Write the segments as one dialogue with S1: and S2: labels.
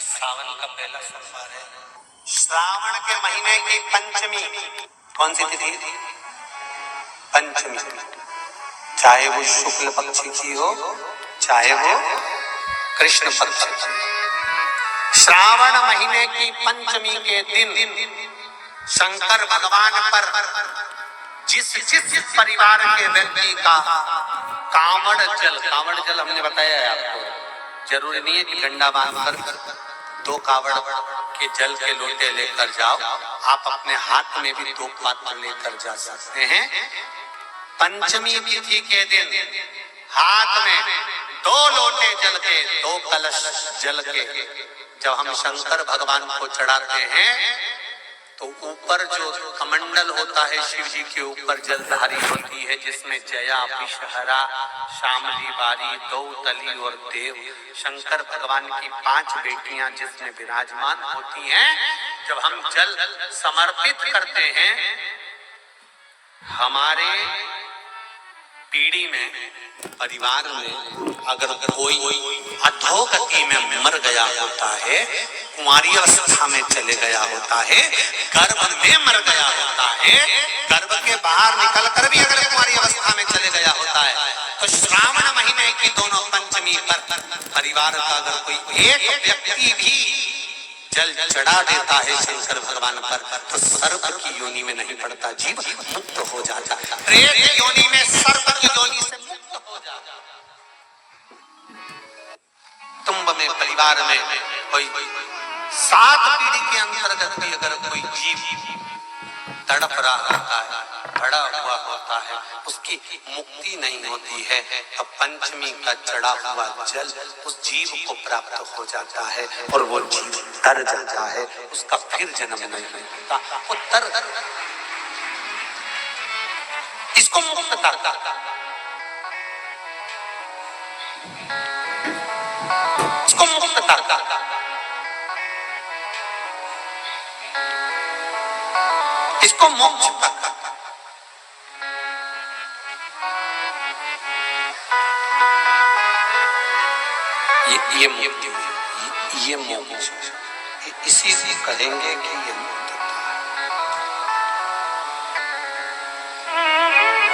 S1: सावन का पहला सोमवार है। श्रावण के महीने की पंचमी कौन सी तिथि? पंचमी। चाहे वो शुक्ल पक्ष की हो चाहे वो कृष्ण पक्ष की। श्रावण महीने की पंचमी के दिन शंकर भगवान पर जिस जिस परिवार के व्यक्ति का कांवड़ जल हमने बताया है आपको, जरूरी नहीं है कि डंडा बांधकर 2 कावड़ के जल के लोटे लेकर जाओ, आप अपने हाथ में भी 2 पात्र लेकर जा सकते हैं। पंचमी तिथि के दिन हाथ में 2 लोटे जल के, 2 कलश जल के जब हम शंकर भगवान को चढ़ाते हैं तो ऊपर जो कमंडल होता है शिव जी के ऊपर जलधारी होती है, जिसमें जया, विषहरा, शामली बारी, दौतली और देव, शंकर भगवान की 5 बेटियां जिसमें विराजमान होती हैं। जब हम जल समर्पित करते हैं, हमारे पीढ़ी में, परिवार में अगर कोई अधोगति में मर गया होता है, कुंवारी अवस्था में चले गया होता है, गर्भ में मर गया होता है, गर्भ के बाहर निकलकर भी अगर कुंवारी अवस्था में चले गया होता है, तो श्रावण महीने की दोनों पंचमी पर परिवार का अगर कोई एक व्यक्ति भी जल चढ़ा देता है शंकर भगवान पर, तो सर्प की योनि में नहीं पड़ता, जीव मुक्त हो जाता है। प्रेत योनि में, सर्प की योनि से मुक्त हो जाता है। कुटुंब में, परिवार में कोई 7 पीढ़ी के अंतर्गत भी अगर कोई जीव तड़प रहा होता है, खड़ा हुआ होता है, उसकी मुक्ति नहीं होती है, तो पंचमी का चढ़ा हुआ जल उस जीव को प्राप्त हो जाता है और वो जीव तर जाता है, उसका फिर जन्म नहीं होता, वो तर, इसको मुक्तता कहते हैं, इसको मुक्तता कहते हैं, इसको मोक्ष कहते हैं। ये मुक्ति, ये मोक्ष, इसी से कहेंगे कि ये मुक्तता है।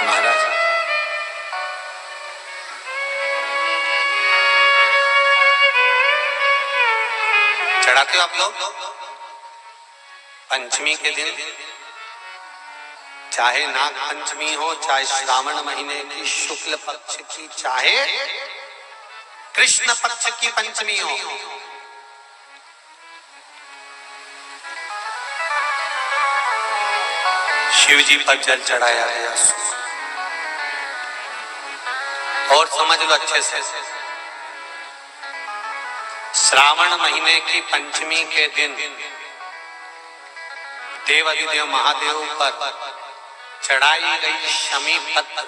S1: महाराज चढ़ाते हो आप लोग पंचमी के दिन, चाहे नाग पंचमी हो, चाहे श्रावण महीने की शुक्ल पक्ष की, चाहे कृष्ण पक्ष की पंचमी हो, शिव जी पर जल चढ़ाया गया। और समझ लो अच्छे से, श्रावण महीने की पंचमी के दिन देवाधिदेव महादेव पर चढ़ाई गई शमी पत्र,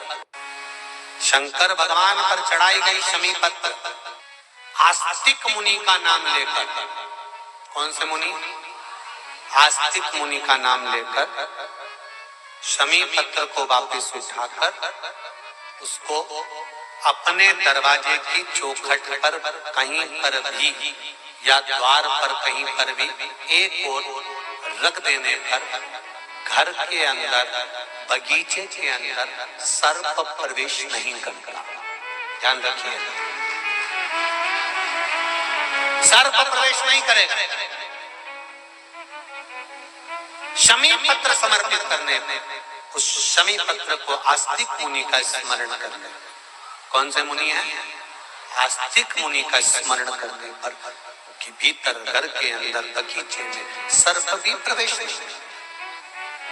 S1: शंकर भगवान पर चढ़ाई गई शमी पत्र, आस्तिक मुनि का नाम लेकर, कौन से मुनि? आस्तिक मुनि का नाम लेकर शमी पत्र को वापस उठाकर उसको अपने दरवाजे की चौखट पर कहीं पर भी या द्वार पर कहीं पर भी एक ओर रख देने पर घर के अंदर, बगीचे के अंदर सर्प प्रवेश नहीं करता। ध्यान रखिए, सर्प प्रवेश नहीं करेगा। शमी पत्र समर्पित करने में उस शमी पत्र को आस्तिक मुनि का स्मरण करने, कौन से मुनि है? आस्तिक मुनि का स्मरण करने पर कि भीतर घर के अंदर बगीचे में सर्प भी प्रवेश नहीं।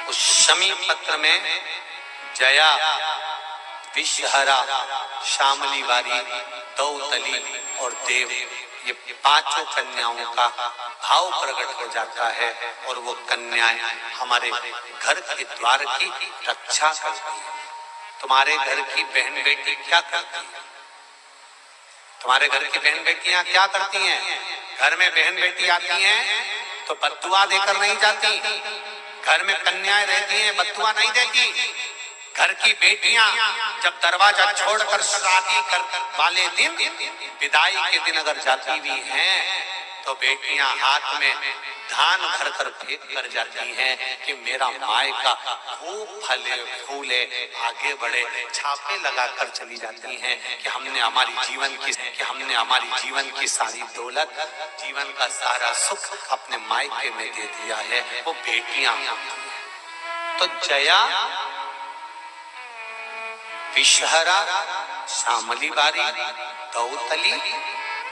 S1: उस शमी पत्र में जया, विषहरा, शामली बारी, दौतली और देव, ये 5 कन्याओं का भाव प्रकट हो जाता है और वो कन्याएं हमारे घर के द्वार की रक्षा करती है। तुम्हारे घर की बहन बेटी क्या करती है? तुम्हारे घर की बहन बेटियां क्या करती हैं? घर में बहन बेटी आती हैं तो बद्दुआ देकर नहीं जाती, घर में कन्याएं रहती हैं बद्दुआ नहीं देती। घर की बेटियां जब दरवाजा छोड़कर शादी कर वाले दिन, विदाई के दिन अगर जाती भी हैं तो बेटियां हाथ में धान भर कर फेंक कर जाती हैं कि मेरा मायका खूब फले फूले आगे बढ़े। छापे लगाकर चली जाती हैं कि हमने हमारी जीवन की सारी दौलत, जीवन का सारा सुख अपने मायके में दे दिया है। वो बेटियां तो जया, विषहरा, श्यामली बारी, दौतली,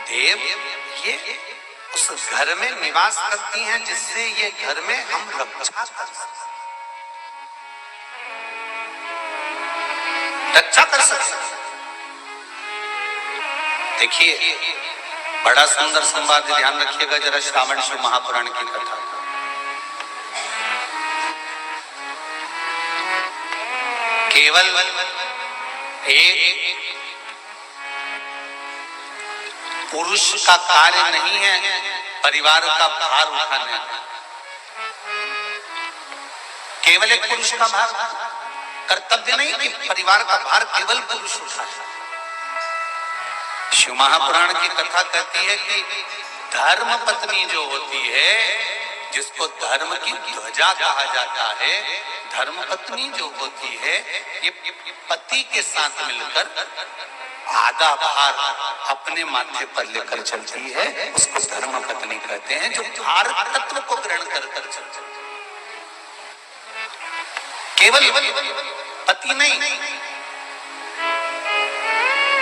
S1: देव, ये उस घर में निवास करती हैं जिससे ये घर में हम रक्षा कर सकते। देखिए बड़ा सुंदर संवाद, ध्यान रखिएगा जरा श्रावण शिव महापुराण की कथा। केवल एक पुरुष का कार्य नहीं है परिवार का भार उठाने, केवल एक पुरुष का भार कर्तव्य नहीं कि परिवार का भार केवल पुरुष उठाए। शिव महापुराण की कथा कहती है कि धर्म पत्नी जो होती है, जिसको धर्म की ध्वजा कहा जाता है, धर्म पत्नी जो होती है ये पति के साथ मिलकर आधा भार अपने माथे पर लेकर चलती है, उसको धर्म पत्नी कहते हैं, जो भार तत्व को ग्रहण कर चलती है। केवल पति नहीं,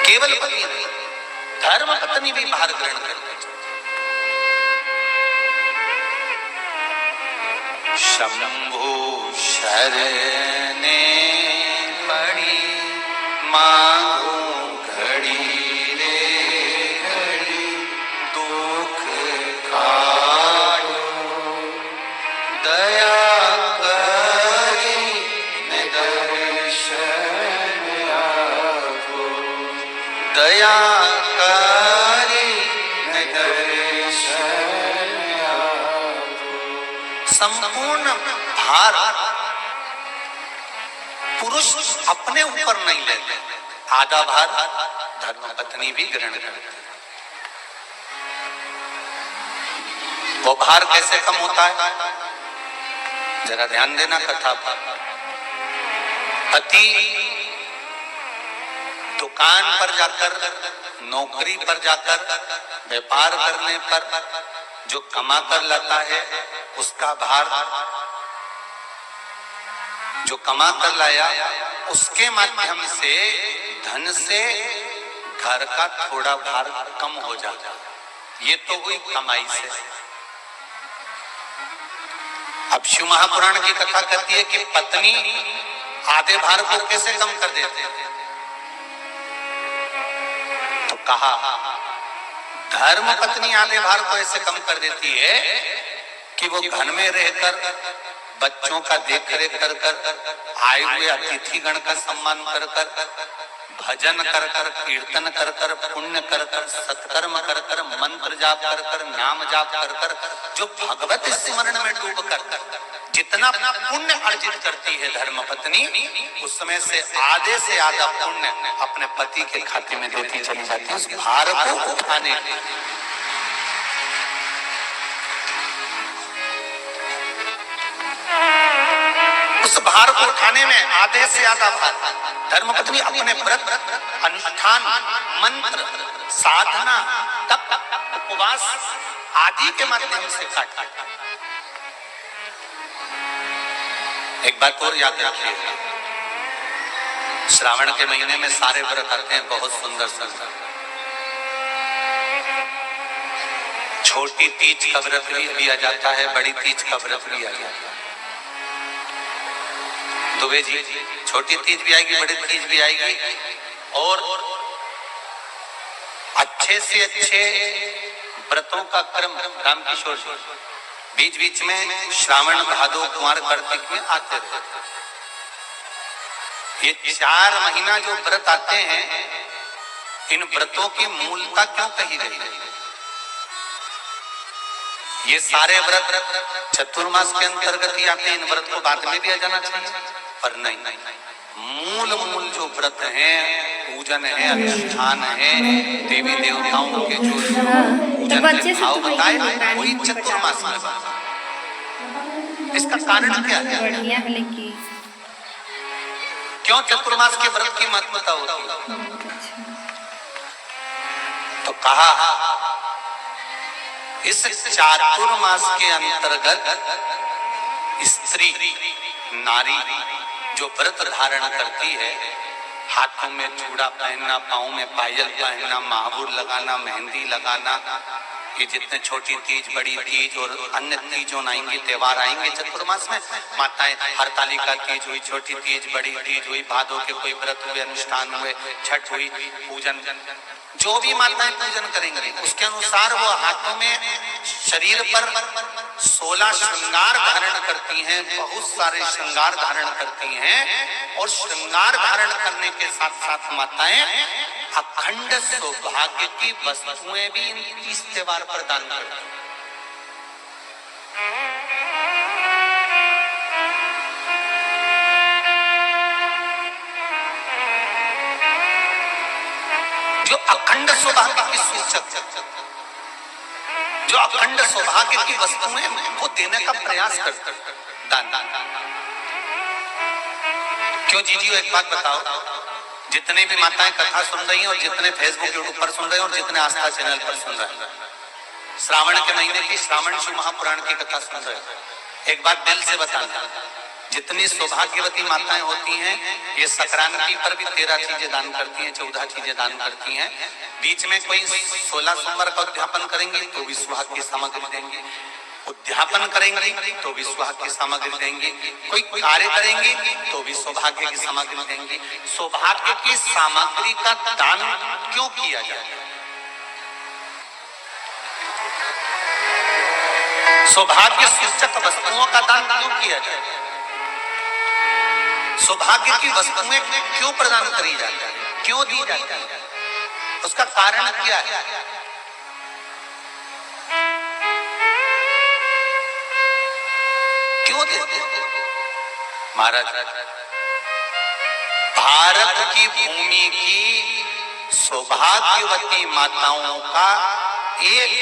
S1: केवल पति नहीं, धर्म पत्नी भी भार ग्रहण करती है। शंभु शरणे पड़ी मांगू घड़ी रे घड़ी, दुख काटो दया करी ने दर्शन आपो, दया करी ने दर्शन आपो। संपूर्ण भार पुरुष अपने ऊपर नहीं लेते, आधा भार धर्म पत्नी भी ग्रहण करती है। वो भार कैसे कम होता है, जरा ध्यान देना कथा पर। पति दुकान पर जाकर, नौकरी पर जाकर, व्यापार करने पर जो कमा कर लाता है, उसका भार जो कमा कर लाया उसके माध्यम से, धन से घर का थोड़ा भार कम हो जाता है। ये तो हुई कमाई से। अब शिव महापुराण की कथा कहती है कि पत्नी आधे भार को कैसे कम कर देते हैं, तो कहा धर्म पत्नी आधे भार को ऐसे कम कर देती है कि वो घर में रहकर बच्चों का देख रेख कर कर, आए हुए अतिथि गण का सम्मान कर कर, भजन कर कर, कीर्तन कर कर, पुण्य कर कर, सत्कर्म कर कर, मंत्र जाप कर कर, नाम जाप कर कर, जो भगवत स्मरण में डूब कर जितना पुण्य अर्जित करती है धर्म पत्नी, उसमें से आधे से आधा पुण्य अपने पति के खाते में देती चली जाती है, उस भार को उठाने के लिए। उस भार को उठाने में आधे से आधा भार धर्मपत्नी अपने व्रत, अनुष्ठान, मंत्र, साधना, तप, उपवास आदि के माध्यम से काटती है। एक बात और याद रखिए, श्रावण के महीने में सारे व्रत आते हैं, बहुत सुंदर सुंदर। छोटी तीज का व्रत भी लिया जाता है, बड़ी तीज का व्रत लिया जाता है। दुबे जी, छोटी तीज भी आएगी, बड़ी तीज भी आएगी, और अच्छे से अच्छे व्रतों का क्रम रामकिशोर जी बीच बीच में श्रावण, भादो, कुमार, कार्तिक में आते रहते। ये 4 महीना जो व्रत आते हैं, इन व्रतों की मूलता क्यों कही गई है? ये सारे व्रत चतुर्मास के अंतर्गत ही आते हैं, इन व्रत को बाद में दिया जाना चाहिए, पर नहीं, मूल मूल जो व्रत है, पूजन है, अनुष्ठान है, देवी देवताओं के जो पूजन के भाव बताए, वही चतुर्मास में बताए। इसका कारण क्या है? क्यों चतुर्मास के व्रत की महत्वता होती है? तो कहा इस चातुर्मास के अंतर्गत स्त्री नारी जो व्रत धारण करती है, हाथों में चूड़ा पहनना, पाँव में पायल पहनना, महावुर लगाना, मेहंदी लगाना, ये जितने छोटी तीज, बड़ी तीज और अन्य तीजों आएंगे, त्योहार आएंगे चतुर्मास में, माताएं हरतालिका तीज हुई, छोटी तीज, बड़ी तीज हुई, भादों के कोई व्रत हुए, अनुष्ठान हुए, छठ हुई, पूजन, जो भी माताएं पूजन करेंगी उसके अनुसार वो हाथों में, शरीर पर 16 श्रृंगार धारण करती हैं, बहुत सारे श्रृंगार धारण करती हैं, और श्रृंगार धारण करने के साथ साथ माताएं अखंड सौभाग्य की वस्तुएं भी इन 30 त्योहार पर दान करती हैं। जो अखंड सौभाग्य की सूचक, जो अखंड सौभाग्य की वस्तुएं वो देने का प्रयास करते हैं, दान। क्यों जीजी, एक बात बताओ, जितने भी माताएं कथा सुन रही हैं और जितने फेसबुक यूट्यूब पर सुन रहे हैं और जितने आस्था चैनल पर सुन रहे हैं, श्रावण के महीने की श्रावण शिव महापुराण की कथा सुन रहे हैं, एक बात दिल से बताना, जितनी सौभाग्यवती माताएं होती हैं, ये संक्रांति पर भी 13 चीजें दान करती हैं, 14 चीजें दान करती हैं। बीच में कोई 16 सोमवार का उद्यापन करेंगी तो भी सुहाग की सामग्री देंगी, उद्यापन करेंगी तो भी सुहाग की सामग्री देंगी, कोई कार्य करेंगी तो भी सौभाग्य की सामग्री देंगी। सौभाग्य की सामग्री का दान क्यों किया जाए? सौभाग्य सूचक वस्तुओं का दान क्यों किया जाए? सौभाग्य की वस्तुएं क्यों प्रदान करी जाती है, क्यों दी जाती है? उसका कारण क्या है? क्यों देते? महाराज, भारत की भूमि की सौभाग्यवती माताओं का एक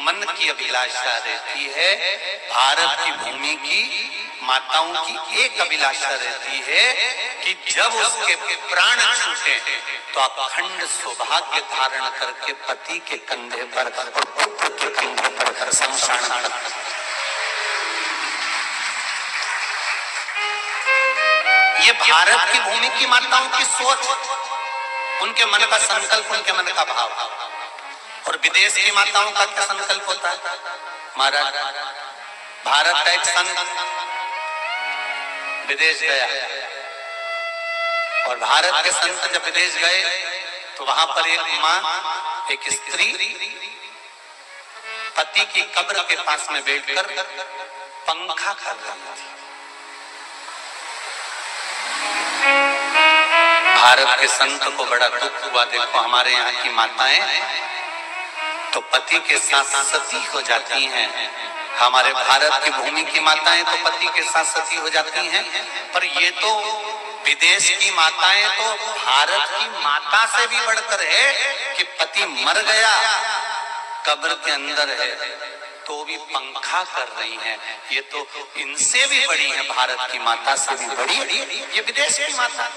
S1: मन की अभिलाषा रहती है, भारत की भूमि की माताओं की एक अभिलाषा रहती है कि जब उसके प्राण छूटे तो अखंड सौभाग्य धारण करके पति के कंधे पर और पुत्र के कंधे पर शमशान। ये भारत की भूमि की माताओं की सोच, उनके मन का संकल्प, उनके मन का भाव। और विदेश की माताओं का क्या संकल्प होता है? महाराज, भारत का एक संत विदेश गया और भारत के संत जब विदेश गए तो वहां पर एक माँ, एक स्त्री पति की कब्र के पास में बैठकर पंखा कर रही थी। भारत के संत को बड़ा दुख हुआ, देखो हमारे यहाँ की माताएं तो पति के साथ सती हो जाती हैं, हमारे भारत की भूमि की माताएं तो पति के साथ सती हो जाती हैं, पर ये तो विदेश की माताएं तो भारत की माता से भी बढ़कर है कि पति मर गया, कब्र के अंदर है तो भी पंखा कर रही हैं। ये तो इनसे भी बड़ी है, भारत की माता से भी बड़ी ये विदेश की माता।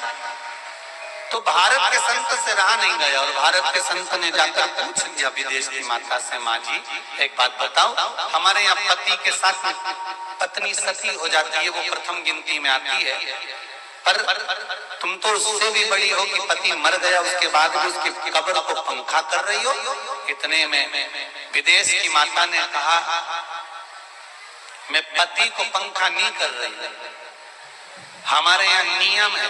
S1: तो भारत के संत से रहा नहीं गया और भारत के संत ने जाकर पूछ लिया विदेश की माता से, माँ जी एक बात बताओ, हमारे यहाँ पति के साथ पत्नी सती हो जाती है, वो प्रथम गिनती में आती है, पर तुम तो उससे भी बड़ी हो कि पति मर गया उसके बाद भी उसकी कब्र को पंखा कर रही हो। इतने में विदेश की माता ने कहा, मैं पति को पंखा नहीं कर रही, हमारे यहाँ नियम है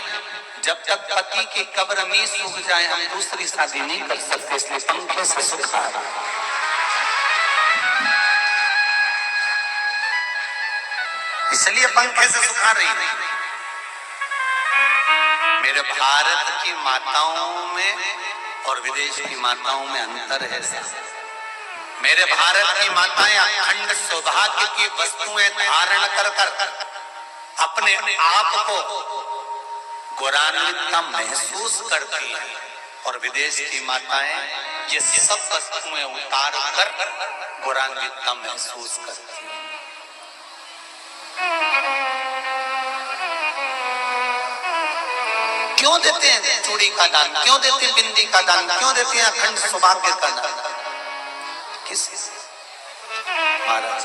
S1: जब तक पति की कब्र नहीं सूख जाए हम दूसरी शादी नहीं कर सकते, इसलिए पंखे से सुखा रहा। इसलिए पंखे से सुखा रही है। मेरे भारत की माताओं में और विदेश की माताओं में अंतर है। मेरे भारत की माताएं अखंड सौभाग्य की वस्तुएं धारण कर अपने आप को गौरान्वितता महसूस करती हैं और विदेश की माताएं ये सब वस्तुएं उतार कर गौरान्वितता महसूस करती हैं। क्यों देते हैं चूड़ी का दान, क्यों देते हैं बिंदी का दान, क्यों देते हैं अखंड सौभाग्य का दान? किस महाराज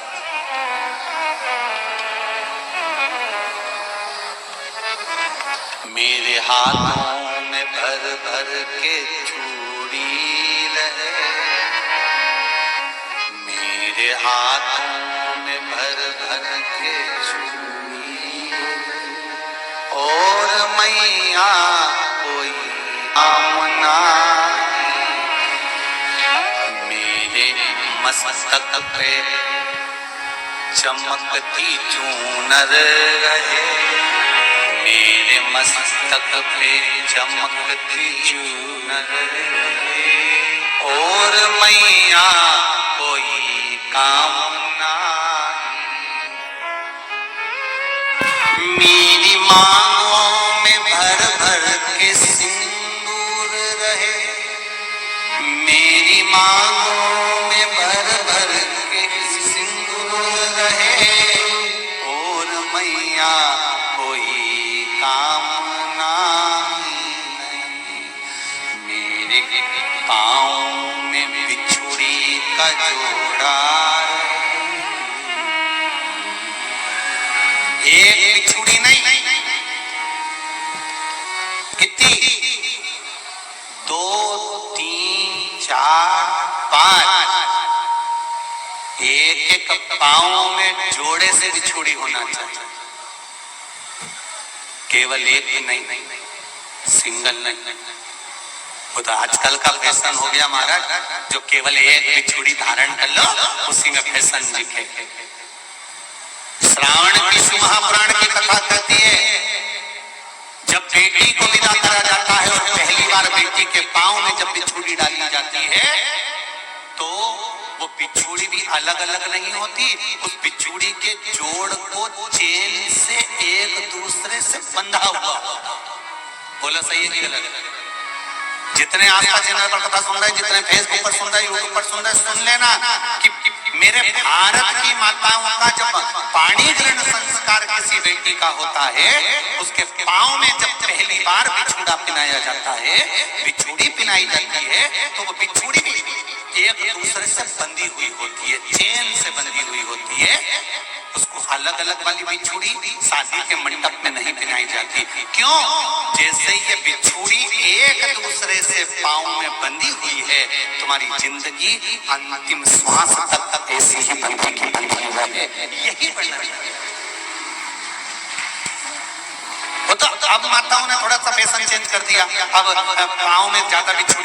S1: मेरे हाथों में भर भर के चूड़ी रहे, मेरे हाथों में भर भर के चूड़ी, और मैया कोई आमना मेरे मस्तक पे चमकती चूनर रहे, मेरे मस्तक पे चमकती चूनर रहे, और मैया कोई कामना मेरी मांगों में भर भर के सिंदूर रहे, मेरी मांगों में भर भर के सिंदूर रहे, और मैया कोई कामना नहीं, मेरे पाँव में बिछुड़ी का जोड़ा, एक बिछुड़ी नहीं, कितनी? 2, 3, 4, 5, एक एक पाँव में जोड़े से बिछुड़ी होना चाहिए, केवल एक ही नहीं, सिंगल नहीं। वो तो आजकल का फैशन हो गया महाराज, जो केवल एक बिछुड़ी धारण कर लो उसी में फैशन दिखे। श्रावण की शिव महापुराण की कथा कहती है, जब बेटी को विदा करा जाता है और पहली बार बेटी के पांव में जब बिछुड़ी डाली जाती है, तो वो बिछुड़ी भी अलग अलग नहीं होती, उस बिछुड़ी के जोड़ को चेन से एक दूसरे से बंधा हुआ होता। बोला सही है कि गलत? जितने आस्था चैनल पर कथा सुन रहे हैं, जितने फेसबुक पर सुन रहे हैं, यूट्यूब पर सुन रहे हैं, सुन लेना कि मेरे भारत की माताओं का जब पाणी ग्रहण संस्कार किसी बेटी का होता है, उसके पांव में जब पहली बार बिछुड़ा पिनाया जाता है, बिछुड़ी पिनाई जाती है, तो वो बिछुड़ी भी एक दूसरे से बंधी हुई होती है, चेन से बंधी हुई होती है। उसको अलग अलग वाली बिछुड़ी शादी के मंडप में नहीं पिनाई जाती। क्यों? जैसे ये बिछुड़ी एक दूसरे से पांव में बंधी हुई है, तुम्हारी जिंदगी अंतिम श्वास तक ऐसी ही बंधी है, यही बनना चाहिए। तो अब माताओं ने थोड़ा सा फैशन चेंज कर दिया, अब पांव में ज्यादा बिछुड़ी